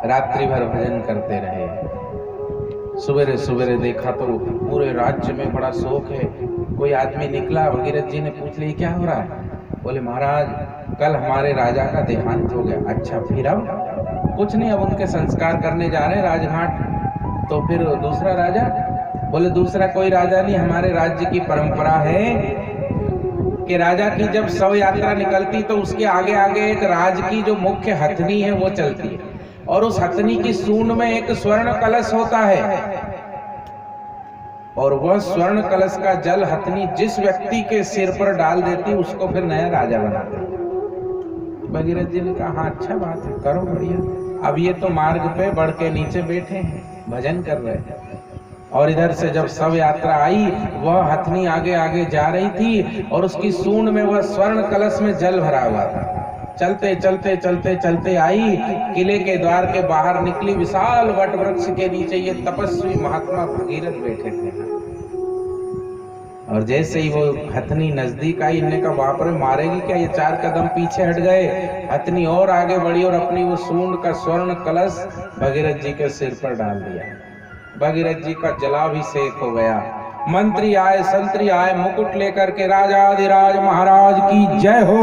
रात्रि भर भजन करते रहे। सवेरे सवेरे देखा तो पूरे राज्य में बड़ा शोक है। कोई आदमी निकला, भगीरथ जी ने पूछ लिया क्या हो रहा है? बोले महाराज कल हमारे राजा का देहांत हो गया। अच्छा फिर? अब कुछ नहीं, अब उनके संस्कार करने जा रहे हैं राजघाट। तो फिर दूसरा राजा? बोले दूसरा कोई राजा नहीं, हमारे राज्य की परंपरा है कि राजा की जब शव यात्रा निकलती तो उसके आगे आगे एक राज की जो मुख्य हथनी है वो चलती है, और उस हथनी की सूंड में एक स्वर्ण कलश होता है, और वह स्वर्ण कलश का जल हथनी जिस व्यक्ति के सिर पर डाल देती उसको फिर नया राजा बनाते। भगीरथ जी ने कहा हाँ अच्छा बात है, करो बढ़िया। अब ये तो मार्ग पे बढ़ के नीचे बैठे हैं, भजन कर रहे हैं, और इधर से जब शव यात्रा आई वह हथनी आगे आगे जा रही थी और उसकी सूंड में वह स्वर्ण कलश में जल भरा हुआ था। चलते चलते चलते चलते आई, किले के द्वार के बाहर निकली, विशाल वट वृक्ष के नीचे ये तपस्वी महात्मा भगीरथ बैठे थे। और जैसे ही वो हथनी नजदीक आई, इन्होंने कहा बाप रे मारेगी क्या? ये 4 कदम पीछे हट गए, हथनी और आगे बढ़ी और अपनी वो सूंड का स्वर्ण कलश भगीरथ जी के सिर पर डाल दिया। भगीरथ जी का जलाभिषेक हो गया। मंत्री आए, संतरी आए, मुकुट लेकर के राजाधिराज महाराज की जय हो,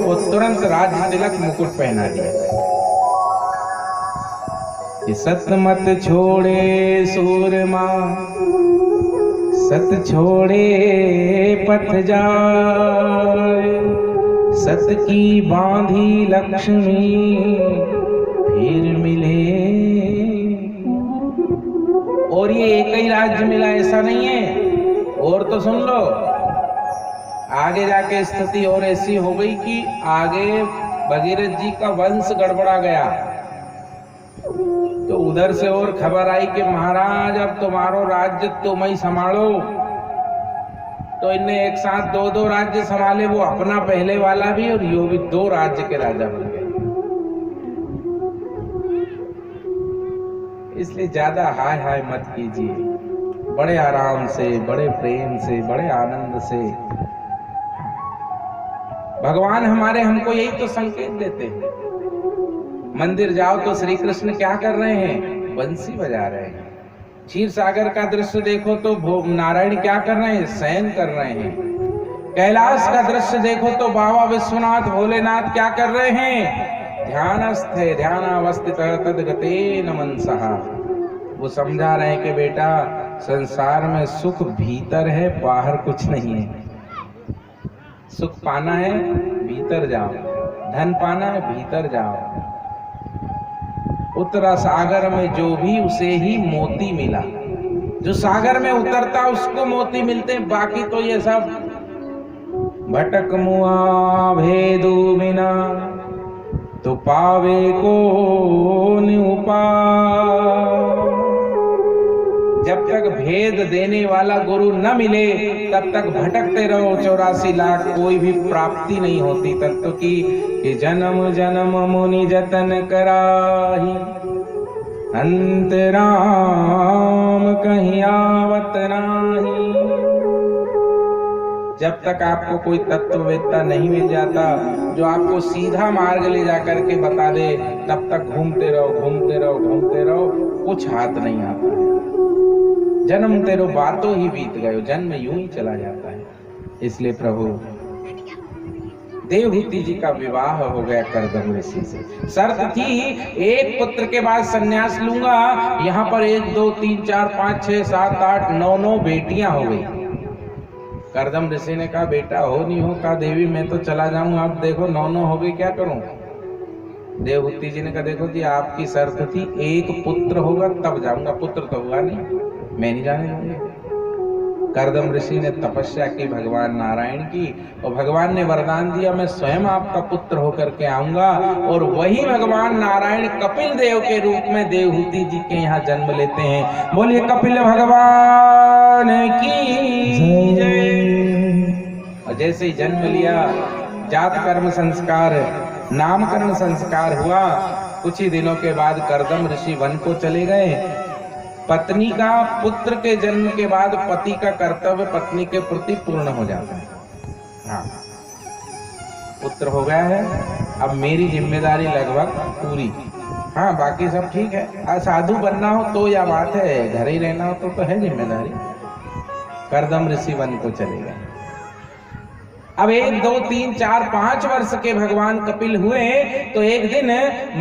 वो तुरंत राज्य तिलक मुकुट पहना दिया। सत मत छोड़े सूरमा, सत छोड़े पथ जाए, सत की बांधी लक्ष्मी फिर मिले। और ये एक ही राज्य मिला ऐसा नहीं है, और तो सुन लो, आगे जाके स्थिति और ऐसी हो गई कि आगे भगीरथ जी का वंश गड़बड़ा गया। तो उधर से और खबर आई कि महाराज अब तुम्हारो राज्य तुम ही संभालो। तो इनने एक साथ 2-2 राज्य संभाले, वो अपना पहले वाला भी और यो भी 2 राज्य के राजा बन गए। इसलिए ज्यादा हाय हाय मत कीजिए, बड़े आराम से, बड़े प्रेम से, बड़े आनंद से। भगवान हमारे हमको यही तो संकेत देते हैं। मंदिर जाओ तो श्री कृष्ण क्या कर रहे हैं? बंसी बजा रहे हैं। क्षीर सागर का दृश्य देखो तो नारायण क्या कर रहे हैं? शयन कर रहे हैं। कैलाश का दृश्य देखो तो बाबा विश्वनाथ भोलेनाथ क्या कर रहे हैं? ध्यानस्थ है, ध्यानावस्थित तद्गतेन मनसः। वो समझा रहे हैं कि बेटा संसार में सुख भीतर है, बाहर कुछ नहीं है। सुख पाना है भीतर जाओ, धन पाना है भीतर जाओ। उतरा सागर में जो भी उसे ही मोती मिला। जो सागर में उतरता उसको मोती मिलते, बाकी तो ये सब भटक मुआ भेदू बिना तो पावे को उपाय। जब तक भेद देने वाला गुरु न मिले तब तक भटकते रहो। 84 लाख कोई भी प्राप्ति नहीं होती तत्व की। कि जन्म जन्म मुनि जतन कराही, अंतराम कहीं आवत नाही। जब तक आपको कोई तत्ववेत्ता नहीं मिल जाता जो आपको सीधा मार्ग ले जा करके बता दे, तब तक घूमते रहो, घूमते रहो, घूमते रहो, कुछ हाथ नहीं आता है। जन्म तेरो बातों ही बीत गए, जन्म यूं ही चला जाता है। इसलिए प्रभु देवहूति जी का विवाह हो गया कर्दम ऋषि से। शर्त थी एक पुत्र के बाद सन्यास लूंगा। यहाँ पर 1 2 3 4 5 6 7 8 9 बेटियां हो गई। कर्दम ऋषि ने कहा बेटा हो नहीं हो, कहा देवी मैं तो चला जाऊंगा, आप देखो 9 हो गई, क्या करूं? देवहूति जी ने कहा देखो जी आपकी शर्त थी 1 पुत्र होगा तब जाऊंगा, पुत्र तो हुआ नहीं, मैं नहीं जाने दूंगा। कर्दम ऋषि ने तपस्या की भगवान नारायण की, और भगवान ने वरदान दिया मैं स्वयं आपका पुत्र होकर के आऊंगा। और वही भगवान नारायण कपिल देव के रूप में देवहूति जी के यहाँ जन्म लेते हैं। बोलिए कपिल भगवान की जय। और जैसे ही जन्म लिया, जात कर्म संस्कार, नामकरण संस्कार हुआ। कुछ ही दिनों के बाद कर्दम ऋषि वन को चले गए। पत्नी का पुत्र के जन्म के बाद पति का कर्तव्य पत्नी के प्रति पूर्ण हो जाता है। हाँ, पुत्र हो गया है, अब मेरी जिम्मेदारी लगभग पूरी। हाँ बाकी सब ठीक है। साधु बनना हो तो या बात है, घर ही रहना हो तो है जिम्मेदारी। करदम ऋषि बन को चले गए। अब 1 2 3 4 5 वर्ष के भगवान कपिल हुए तो एक दिन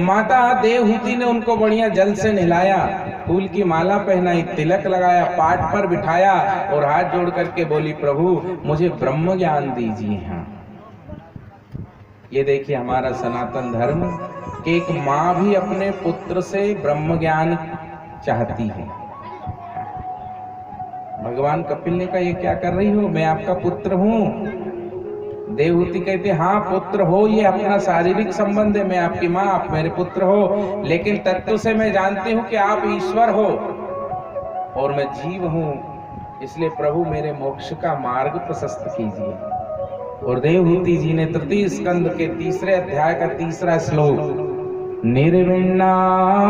माता देवहूति ने उनको बढ़िया जल से नहलाया, फूल की माला पहनाई, तिलक लगाया, पाट पर बिठाया और हाथ जोड़ करके बोली, प्रभु मुझे ब्रह्म ज्ञान दीजिए। हाँ ये देखिए हमारा सनातन धर्म कि एक माँ भी अपने पुत्र से ब्रह्म ज्ञान चाहती है। भगवान कपिल ने कहा, ये क्या कर रही हो, मैं आपका पुत्र हूँ। देवहूति कहते, हाँ पुत्र हो, ये अपना शारीरिक संबंध है, मैं आपकी माँ, आप मेरे पुत्र हो, लेकिन तत्व से मैं जानती हूँ कि आप ईश्वर हो और मैं जीव हूँ, इसलिए प्रभु मेरे मोक्ष का मार्ग प्रशस्त कीजिए। और देवहूति जी ने तृतीय स्कंद के 3 अध्याय का 3 श्लोक, निर्विण्णां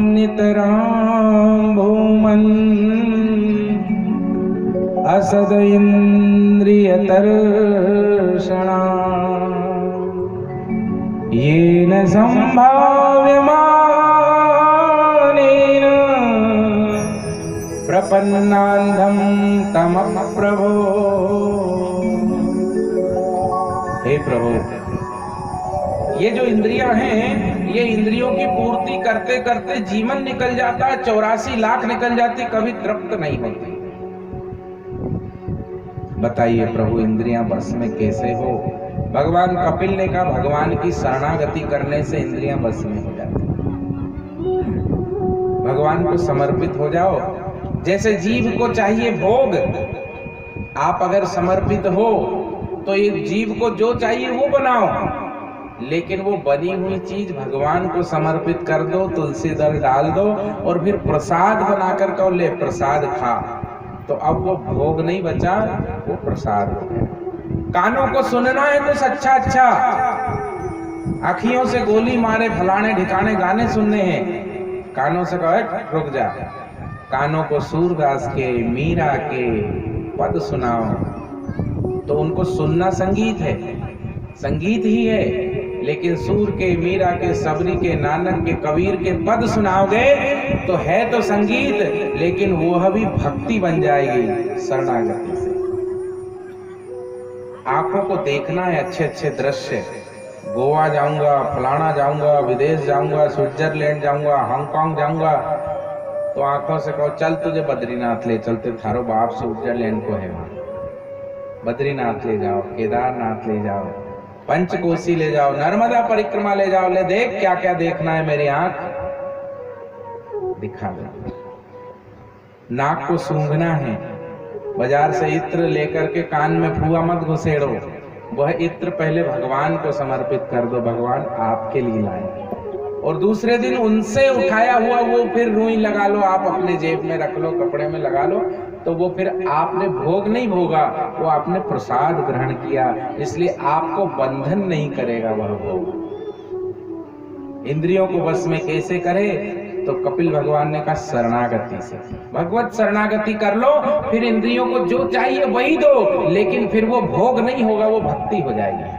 नितरां भूमन् असद इंद्रियतर्षणा येन संभाव्यमानेन प्रपन्नान्धं तमः प्रभो। हे प्रभु, ये जो इंद्रियां हैं, ये इंद्रियों की पूर्ति करते करते जीवन निकल जाता है, 84 लाख निकल जाती, कभी तृप्त नहीं होती। बताइए प्रभु इंद्रियां बस में कैसे हो? भगवान कपिल ने कहा, भगवान की शरणागति करने से इंद्रियां बस में हो जाती। भगवान को समर्पित हो जाओ। जैसे जीव को चाहिए भोग, आप अगर समर्पित हो तो ये जीव को जो चाहिए वो बनाओ, लेकिन वो बनी हुई चीज भगवान को समर्पित कर दो, तुलसी दल डाल दो और फिर प्रसाद बनाकर कहो ले प्रसाद खा, तो अब वो भोग नहीं बचा, वो प्रसाद हो गया। कानों को सुनना है तो अच्छा अच्छा, आँखियों से गोली मारे फलाने ठिकाने गाने सुनने हैं, कानों से कहो रुक जा, कानों को सूरदास के, मीरा के पद सुनाओ, तो उनको सुनना संगीत है, संगीत ही है, लेकिन सूर के, मीरा के, सबरी के, नानक के, कबीर के पद सुनाओगे तो है तो संगीत, लेकिन वह भी भक्ति बन जाएगी शरणागति से। आंखों को देखना है अच्छे अच्छे दृश्य, गोवा जाऊंगा, फलाना जाऊंगा, विदेश जाऊंगा, स्विट्जरलैंड जाऊंगा, हांगकांग जाऊंगा, तो आंखों से कहो चल तुझे बद्रीनाथ ले चलते, थारो बाप स्विट्जरलैंड को है वहां, बद्रीनाथ ले जाओ, केदारनाथ ले जाओ, पंचकोशी ले जाओ, नर्मदा परिक्रमा ले जाओ, ले देख क्या क्या देखना है, मेरी आंख दिखा दो। नाक को सूंघना है, बाजार से इत्र लेकर के कान में फुआ मत घुसेड़ो, वह इत्र पहले भगवान को समर्पित कर दो, भगवान आपके लिए लाए। और दूसरे दिन उनसे उठाया हुआ वो फिर रुई लगा लो, आप अपने जेब में रख लो, कपड़े में लगा लो, तो वो फिर आपने भोग नहीं भोगा, वो आपने प्रसाद ग्रहण किया, इसलिए आपको बंधन नहीं करेगा वह भोग। इंद्रियों को बस में कैसे करे? तो कपिल भगवान ने कहा शरणागति से, भगवत शरणागति कर लो, फिर इंद्रियों को जो चाहिए वही दो, लेकिन फिर वो भोग नहीं होगा, वो भक्ति हो जाएगी।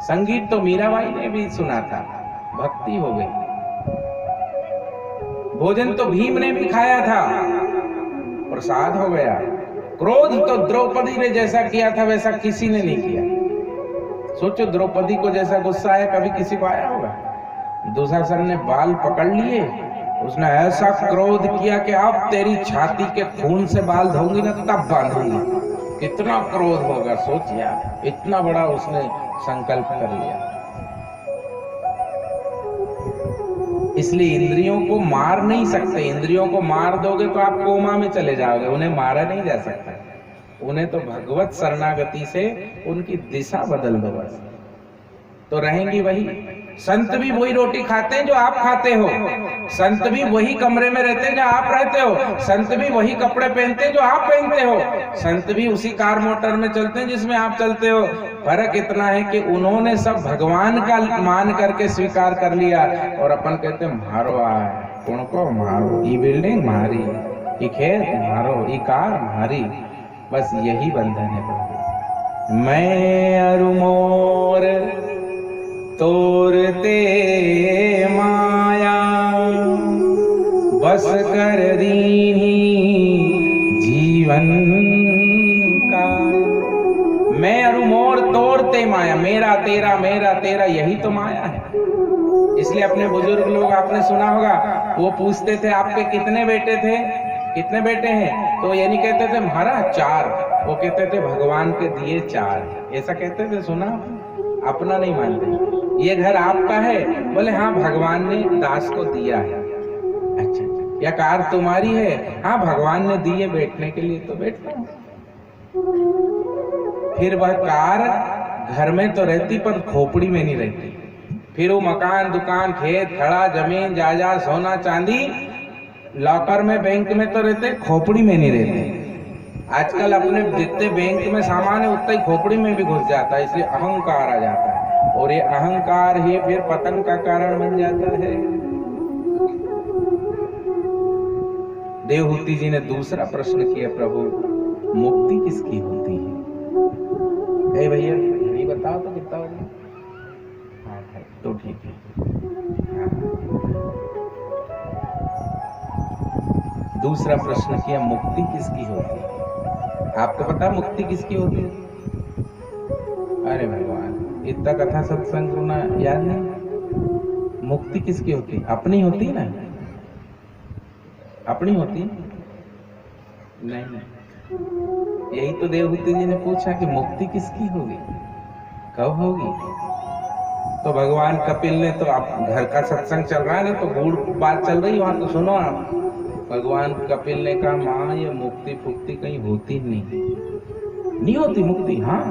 संगीत तो मीराबाई ने भी सुना था, भक्ति हो गई। भोजन तो भीम ने भी खाया था, प्रसाद हो गया। क्रोध तो द्रौपदी ने जैसा किया था वैसा किसी ने नहीं किया। सोचो द्रौपदी को जैसा गुस्सा आया कभी किसी को आया होगा? दुशासन ने बाल पकड़ लिए, उसने ऐसा क्रोध किया कि अब तेरी छाती के खून से बाल धोऊंगी ना तब बांधूंगी। कितना क्रोध होगा सोचिए, इतना बड़ा उसने संकल्प कर लिया। इसलिए इंद्रियों को मार नहीं सकते, इंद्रियों को मार दोगे तो आप कोमा में चले जाओगे, उन्हें मारा नहीं जा सकता। उन्हें तो भगवत शरणागति से उनकी दिशा बदल दो बस, तो रहेंगी वही। संत भी वही रोटी खाते हैं जो आप खाते हो, संत भी वही कमरे में रहते हैं जो आप रहते हो, संत भी वही कपड़े पहनते हैं जो आप पहनते हो, संत भी उसी कार मोटर में चलते हैं जिसमें आप चलते हो। फर्क इतना है कि उन्होंने सब भगवान का मान करके स्वीकार कर लिया, और अपन कहते हैं मारो आए कौन को मारो, ये बिल्डिंग मारी, ये खेत मारो, ये कार मारी, बस यही बंधन है। मैं अरु मोर तोरते माया बस कर दीनी जीवन का। मैं अरु मोर तोड़ते माया, मेरा तेरा यही तो माया है। इसलिए अपने बुजुर्ग लोग आपने सुना होगा, वो पूछते थे आपके कितने बेटे थे, कितने बेटे हैं, तो ये नहीं कहते थे महाराज 4, वो कहते थे भगवान के दिए 4, ऐसा कहते थे। सुना, अपना नहीं मानते। ये घर आपका है, बोले हाँ भगवान ने दास को दिया है। अच्छा, या कार तुम्हारी है, हाँ भगवान ने दी है बैठने के लिए तो बैठता हूं। फिर वह कार घर में तो रहती पर खोपड़ी में नहीं रहती। फिर वो मकान, दुकान, खेत, खड़ा, जमीन, जायदाद, सोना, चांदी लॉकर में, बैंक में तो रहते, खोपड़ी में नहीं रहते। आजकल अपने जितने बैंक में सामान है उतना ही खोपड़ी में भी घुस जाता है, इसलिए अहंकार आ जाता है, और ये अहंकार ही फिर पतन का कारण बन जाता है। देवहूति जी ने दूसरा प्रश्न किया, प्रभु मुक्ति किसकी होती है? ए भैया ये बताओ तो कितना होगा? हाँ तो ठीक है। दूसरा प्रश्न किया, मुक्ति किसकी होती है? आपको पता मुक्ति किसकी होती है? अरे भगवान, इतना कथा सत्संग सुना याद नहीं? मुक्ति किसकी होती? अपनी होती ना? अपनी होती नहीं। यही तो देवहूति जी ने पूछा कि मुक्ति किसकी होगी, कब होगी? तो भगवान कपिल ने, तो आप घर का सत्संग चल रहा है ना, तो गूढ़ बात चल रही है वहां, तो सुनो आप। भगवान कपिल ने कहा, माँ ये मुक्ति फुक्ति कहीं होती नहीं होती मुक्ति। हाँ,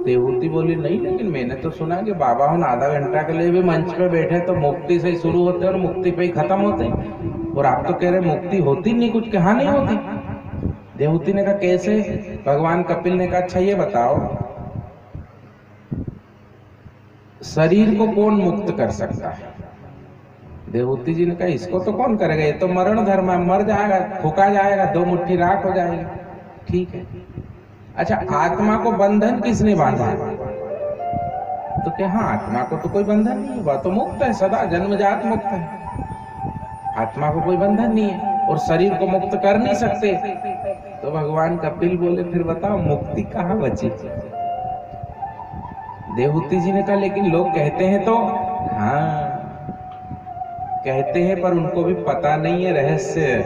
देवहूति बोली नहीं, लेकिन मैंने तो सुना कि बाबा हम आधा घंटा के लिए भी मंच पे बैठे तो मुक्ति से ही शुरू होते और मुक्ति पे ही खत्म होते, और आप तो कह रहे मुक्ति होती नहीं कुछ, कहाँ नहीं होती? देवहूति ने कहा कैसे? भगवान कपिल ने कहा, अच्छा ये बताओ, शरीर को कौन मुक्त कर सकता है? देवहूति जी ने कहा इसको तो कौन करेगा, ये तो मरण धर्म है, मर जाएगा, फूका जाएगा, 2 मुट्ठी राख हो जाएगी। ठीक है, अच्छा आत्मा को बंधन किसने बांधा है? तो क्या हाँ, आत्मा को तो कोई बंधन नहीं है, वह तो मुक्त है, सदा जन्मजात मुक्त है, आत्मा को कोई बंधन नहीं है, और शरीर को मुक्त कर नहीं सकते। तो भगवान कपिल बोले फिर बताओ मुक्ति कहाँ बची? देवहूति जी ने कहा लेकिन लोग कहते हैं तो। हाँ कहते हैं, पर उनको भी पता नहीं है रहस्य।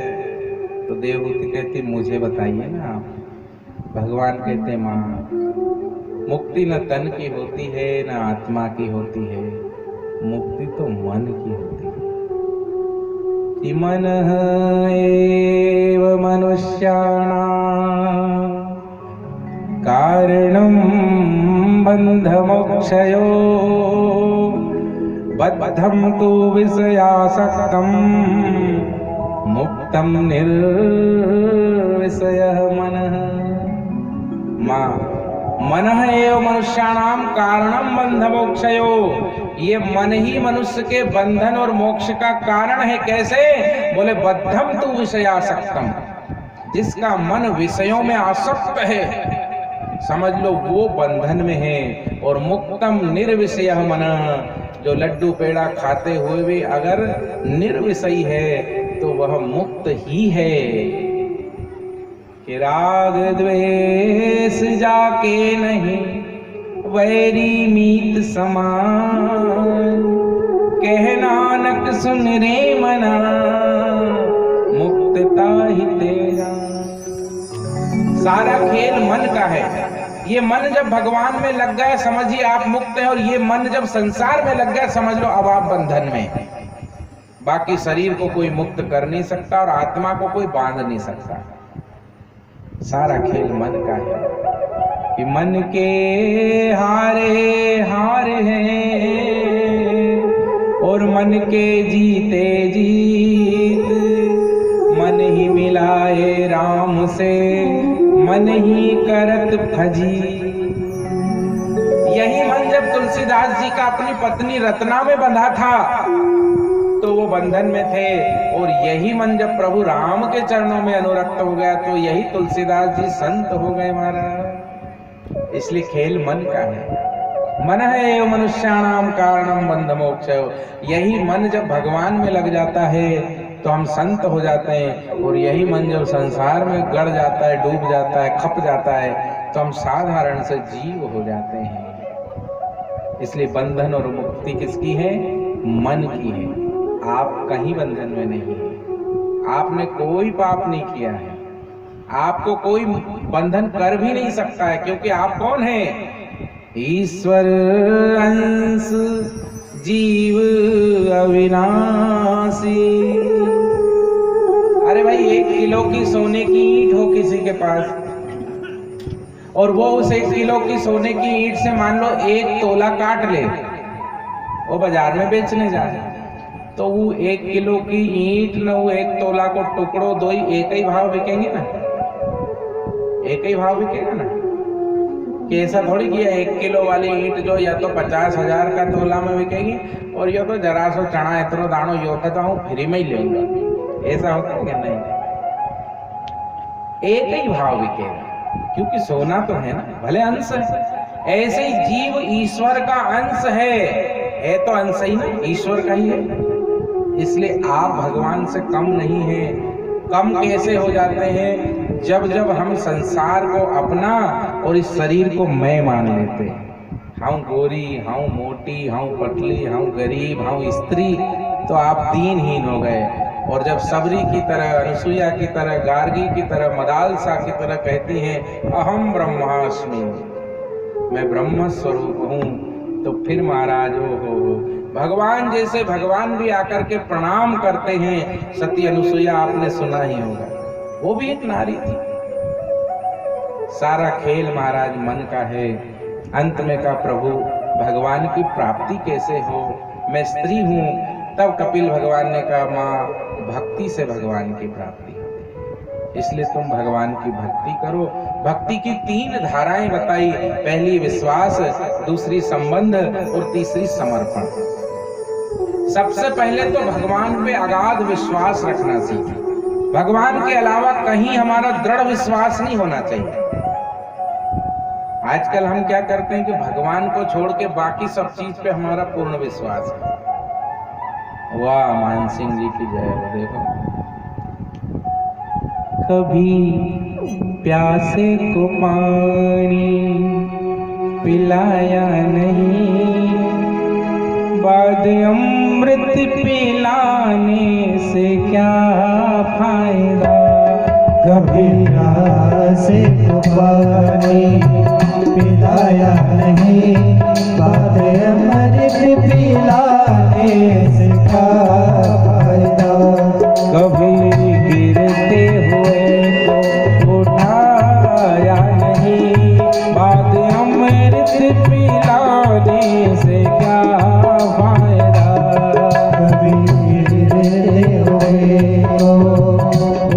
तो देवहूति कहती मुझे बताइए ना आप। भगवान कहते माँ, मुक्ति न तन की होती है न आत्मा की होती है, मुक्ति तो मन की होती है। कि मन एव मनुष्याणां कारणं बन्धमोक्षयो, बद्धं तु विषयासक्तं मुक्तं निर्विषयः मनः। माँ, मनः एव मनुष्याणां कारणं बन्धमोक्षयो, ये मन ही मनुष्य के बंधन और मोक्ष का कारण है। कैसे? बोले बद्धम तु विषयासक्तम, जिसका मन विषयों में आसक्त है समझ लो वो बंधन में है। और मुक्तम निर्विषय मन, जो लड्डू पेड़ा खाते हुए भी अगर निर्विषयी है तो वह मुक्त ही है। कि राग द्वेष जाके नहीं वैरी मीत समान, कह नानक सुन रे मना मुक्तता ही तेरा। सारा खेल मन का है। ये मन जब भगवान में लग गया समझिए आप मुक्त हैं, और ये मन जब संसार में लग गया समझ लो अब आप बंधन में। बाकी शरीर को कोई मुक्त कर नहीं सकता और आत्मा को कोई बांध नहीं सकता। सारा खेल मन का है। कि मन के हारे हार हैं और मन के जीते जीत, मन ही मिलाए राम से मन ही करत फजी। यही मन जब तुलसीदास जी का अपनी पत्नी रत्ना में बंधा था तो वो बंधन में थे, और यही मन जब प्रभु राम के चरणों में अनुरक्त हो गया तो यही तुलसीदास जी संत हो गए महाराज। इसलिए खेल मन का है। मन है मनुष्याणाम कारणम बंध मोक्ष। यही मन जब भगवान में लग जाता है तो हम संत हो जाते हैं, और यही मन जब संसार में गड़ जाता है, डूब जाता है, खप जाता है, तो हम साधारण से जीव हो जाते हैं। इसलिए बंधन और मुक्ति किसकी है? मन की है। आप कहीं बंधन में नहीं है, आपने कोई पाप नहीं किया है, आपको कोई बंधन कर भी नहीं सकता है, क्योंकि आप कौन है? ईश्वर अंश जीव अविनाशी। अरे भाई, 1 किलो की सोने की ईंट हो किसी के पास, और वो उस 1 किलो की सोने की ईंट से मान लो 1 तोला काट ले, वो बाजार में बेचने जा रहे, तो वो 1 किलो की ईंट न वो 1 तोला को टुकड़ो दो ही एक ही भाव बिकेंगे ना, एक ही भाव बिकेगा ना। कि ऐसा थोड़ी किया 1 किलो वाली ईंट जो या तो 50,000 का तोला में बिकेगी, और यो तो जरा सो चना इतनो दानो यो कहता हूँ फ्री में ही लेऊंगा, ऐसा होता है क्या? नहीं, एक ही भाव बिकेगा, क्योंकि सोना तो है ना, भले अंश है। ऐसे ही जीव ईश्वर का अंश है तो अंश ही ना, ईश्वर का ही है। इसलिए आप भगवान से कम नहीं है। कम कैसे हो जाते हैं? जब जब हम संसार को अपना और इस शरीर को मैं मान लेते हैं। हम गोरी, हम मोटी, हम पतली, हम गरीब, हम स्त्री, तो आप दीनहीन हो गए। और जब सबरी की तरह, अनुसुईया की तरह, गार्गी की तरह, मदालसा की तरह कहती हैं अहम ब्रह्मास्मि, मैं ब्रह्म स्वरूप हूँ, तो फिर महाराज हो भगवान जैसे भगवान भी आकर के प्रणाम करते हैं। सती अनुसुईया आपने सुना ही होगा, वो भी एक नारी थी। सारा खेल महाराज मन का है। अंत में का प्रभु भगवान की प्राप्ति कैसे हो? मैं स्त्री हूँ। तब कपिल भगवान ने कहा माँ, भक्ति से भगवान की प्राप्ति होती, इसलिए तुम भगवान की भक्ति करो। भक्ति की 3 धाराएं बताई, पहली विश्वास, दूसरी संबंध और तीसरी समर्पण। सबसे पहले तो भगवान पे अगाध विश्वास रखना सीखें। भगवान के अलावा कहीं हमारा दृढ़ विश्वास नहीं होना चाहिए। आजकल हम क्या करते हैं कि भगवान को छोड़ के बाकी सब चीज पे हमारा पूर्ण विश्वास है। वाह, मान सिंह जी की जय हो। देखो, कभी प्यासे को पानी पिलाया नहीं, बाद अमृत पिलाने से क्या फायदा। कभी प्यासे को पानी पिलाया नहीं, बाद अमृत पिलाने से क्या फायदा। कभी गिरते हुए तो उठाया नहीं, बाद अमृत पिलाने से क्या फायदा। कभी गिरते हुए तो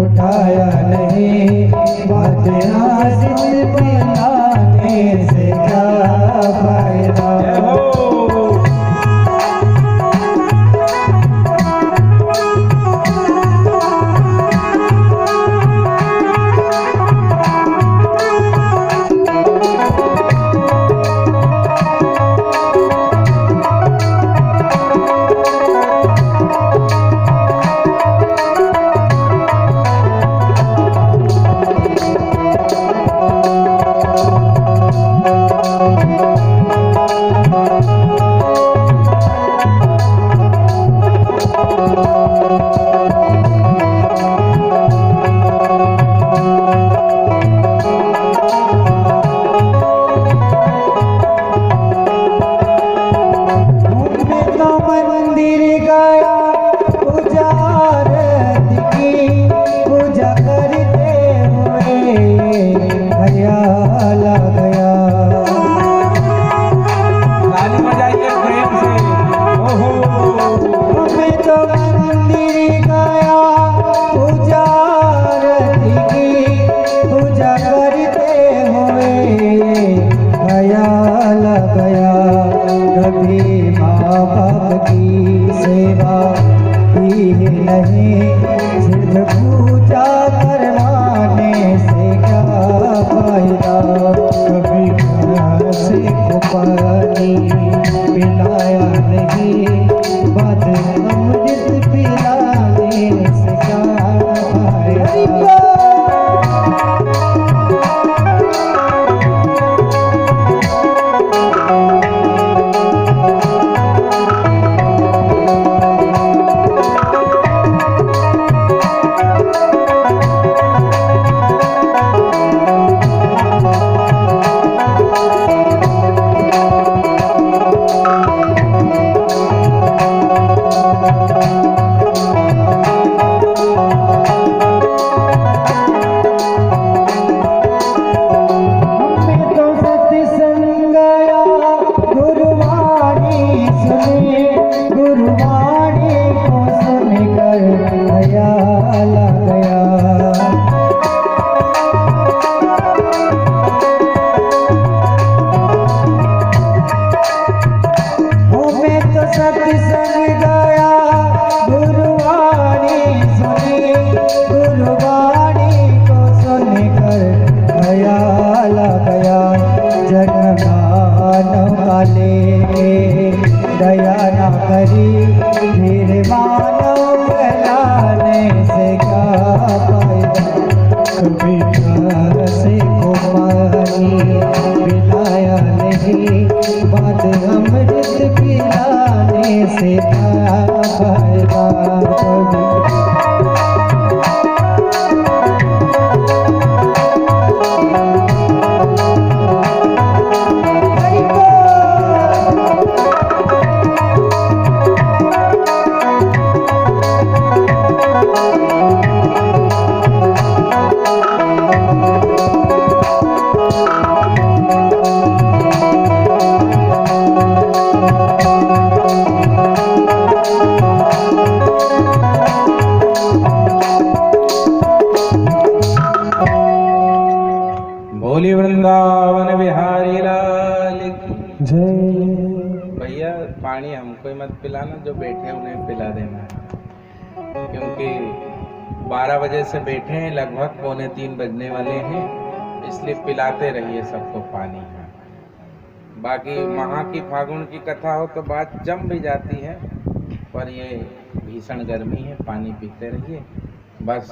उठाया नहीं, बाद अमृत पिलाने से क्या फायदा। सिर्फ पूजा करवाने से क्या फायदा। कभी प्यासे को पानी पिलाया नहीं, बात अमृत पिलाने से क्या फायदा। दया न करी फिर मानव कहलाने से क्या फायदा। कभी से को पानी पिलाया नहीं, बात अमृत पिलाने से क्या फायदा। बोली वृंदावन बिहारी लाल की जय। भैया पानी हमको ही मत पिलाना, जो बैठे उन्हें पिला देना, क्योंकि 12 बजे से बैठे हैं, लगभग 2:45 बजने वाले हैं, इसलिए पिलाते रहिए सबको पानी। बाकी वहाँ की फागुन की कथा हो तो बात जम भी जाती है, पर ये भीषण गर्मी है, पानी पीते रहिए बस।